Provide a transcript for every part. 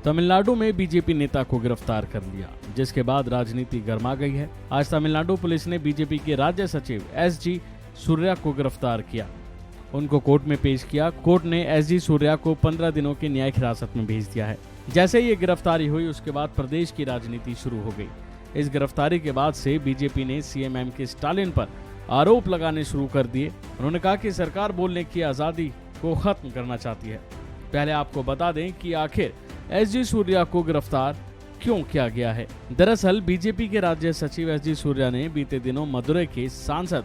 तमिलनाडु में बीजेपी नेता को गिरफ्तार कर लिया, जिसके बाद राजनीति गर्मा गई है। आज तमिलनाडु पुलिस ने बीजेपी के राज्य सचिव एसजी सूर्या को गिरफ्तार किया, उनको कोर्ट में पेश किया। कोर्ट ने एसजी सूर्या को 15 दिनों की न्यायिक हिरासत में भेज दिया है। जैसे ये गिरफ्तारी हुई, उसके बाद प्रदेश की राजनीति शुरू हो गई। इस गिरफ्तारी के बाद से बीजेपी ने सीएम एमके स्टालिन पर आरोप लगाने शुरू कर दिए। उन्होंने कहा कि सरकार बोलने की आजादी को खत्म करना चाहती है। पहले आपको बता दें कि आखिर एसजी सूर्या को गिरफ्तार क्यों किया गया है। दरअसल बीजेपी के राज्य सचिव एसजी सूर्या ने बीते दिनों मदुरै के सांसद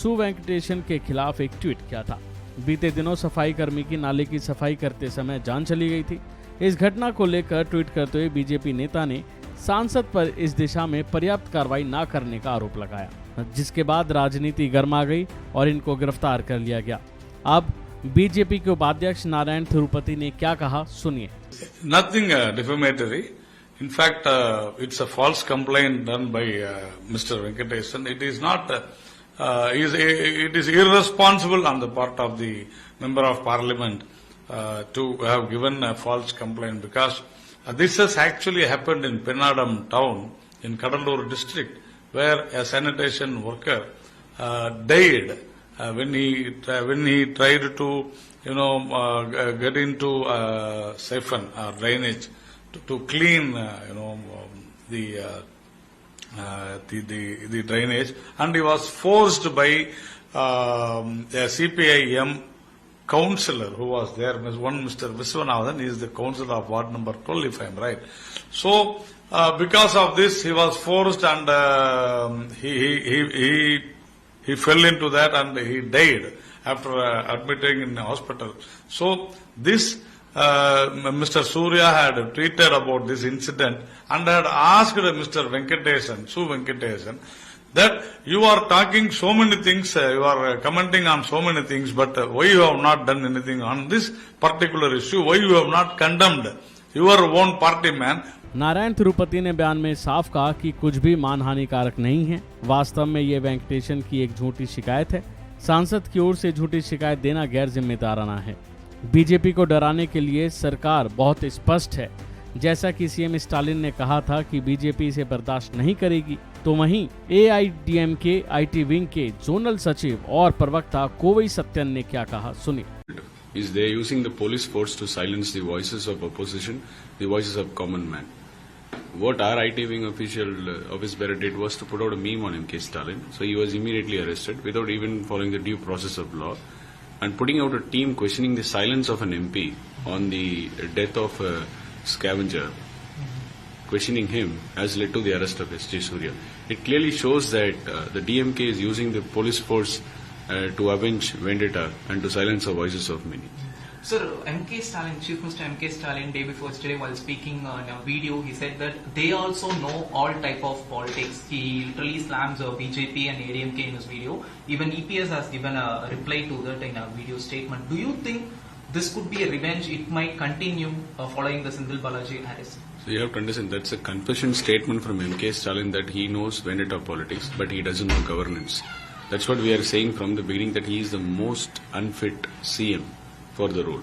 सु वेंकटेशन के खिलाफ एक ट्वीट किया था। बीते दिनों सफाई कर्मी की नाले की सफाई करते समय जान चली गई थी। इस घटना को लेकर ट्वीट करते हुए बीजेपी नेता ने सांसद पर इस दिशा में पर्याप्त कार्रवाई न करने का आरोप लगाया, जिसके बाद राजनीति गर्मा गई और इनको गिरफ्तार कर लिया गया। अब बीजेपी के उपाध्यक्ष नारायण तिरुपति ने क्या कहा, सुनिए। Nothing defamatory. In fact, it's a false complaint done by Mr. Venkatesan. It is not. It is irresponsible on the part of the member of parliament to have given a false complaint, because this has actually happened in Penadam town in Kadalur district, where a sanitation worker died when he tried to get into siphon or drainage to clean the drainage, and he was forced by a CPIM councillor who was there, one Mr. Viswanathan. He is the councillor of ward number 12, if I am right. So because of this, he was forced, and he fell into that and he died after admitting in the hospital. So this Mr. Surya had tweeted about this incident and had asked Mr. Venkatesan, Su Venkatesan, that you are talking so many things, you are commenting on so many things, but why you have not done anything on this particular issue? Why you have not condemned your own party man? Narayan Tirupati ने बयान में साफ कहा कि कुछ भी मानहानि कारक नहीं है। वास्तव में ये वेंकटेशन की एक झूठी शिकायत है। सांसद की ओर से झूठी शिकायत देना गैर जिम्मेदाराना है। बीजेपी को डराने के लिए सरकार बहुत स्पष्ट है। जैसा कि सीएम स्टालिन ने कहा था कि बीजेपी इसे बर्दाश्त नहीं करेगी, तो वहीं एआईडीएमके आईटी विंग के जोनल सचिव और प्रवक्ता कोवई सत्यन ने क्या कहा, सुनिए। Is they using the police force to silence the voices of opposition, the voices of common man. What our IT wing official office bearer did was to put out a meme on MK Stalin. So he was immediately arrested without even following the due process of law. And putting out a team questioning the silence of an MP on the death of a scavenger, questioning him has led to the arrest of S.J. Surya. It clearly shows that the DMK is using the police force to avenge vendetta and to silence the voices of many. Sir, MK Stalin, Chief Minister MK Stalin, day before yesterday, while speaking on a video, he said that they also know all type of politics. He literally slams BJP and ADMK in his video. Even EPS has given a reply to that in a video statement. Do you think this could be a revenge? It might continue following the Sindhil Balaji arrest. So you have to understand that's a confession statement from MK Stalin that he knows vendetta politics, but he doesn't know governance. That's what we are saying from the beginning, that he is the most unfit CM for the role.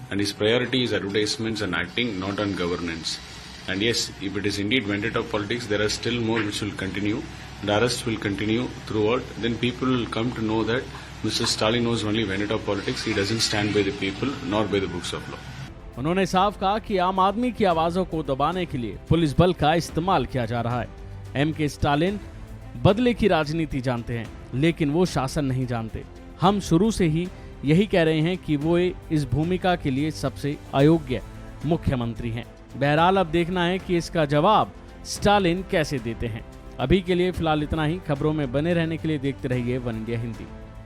And his priority is advertisements and acting, not on governance. And yes, if it is indeed vendetta politics, there are still more which will continue. The arrests will continue throughout. Then people will come to know that Mr. Stalin knows only vendetta politics. He doesn't stand by the people nor by the books of law. उन्होंने साफ कहा कि आम आदमी की आवाजों को दबाने के लिए पुलिस बल का इस्तेमाल किया जा रहा है। एमके स्टालिन बदले की राजनीति जानते हैं, लेकिन वो शासन नहीं जानते। हम शुरू से ही यही कह रहे हैं कि वो इस भूमिका के लिए सबसे अयोग्य मुख्यमंत्री हैं। बहरहाल अब देखना है कि इसका जवाब स्टालिन कैसे देते हैं। अभी के लिए फिलहाल इतना ही। खबरों में बने रहने के लिए देखते रहिए वन इंडिया हिंदी।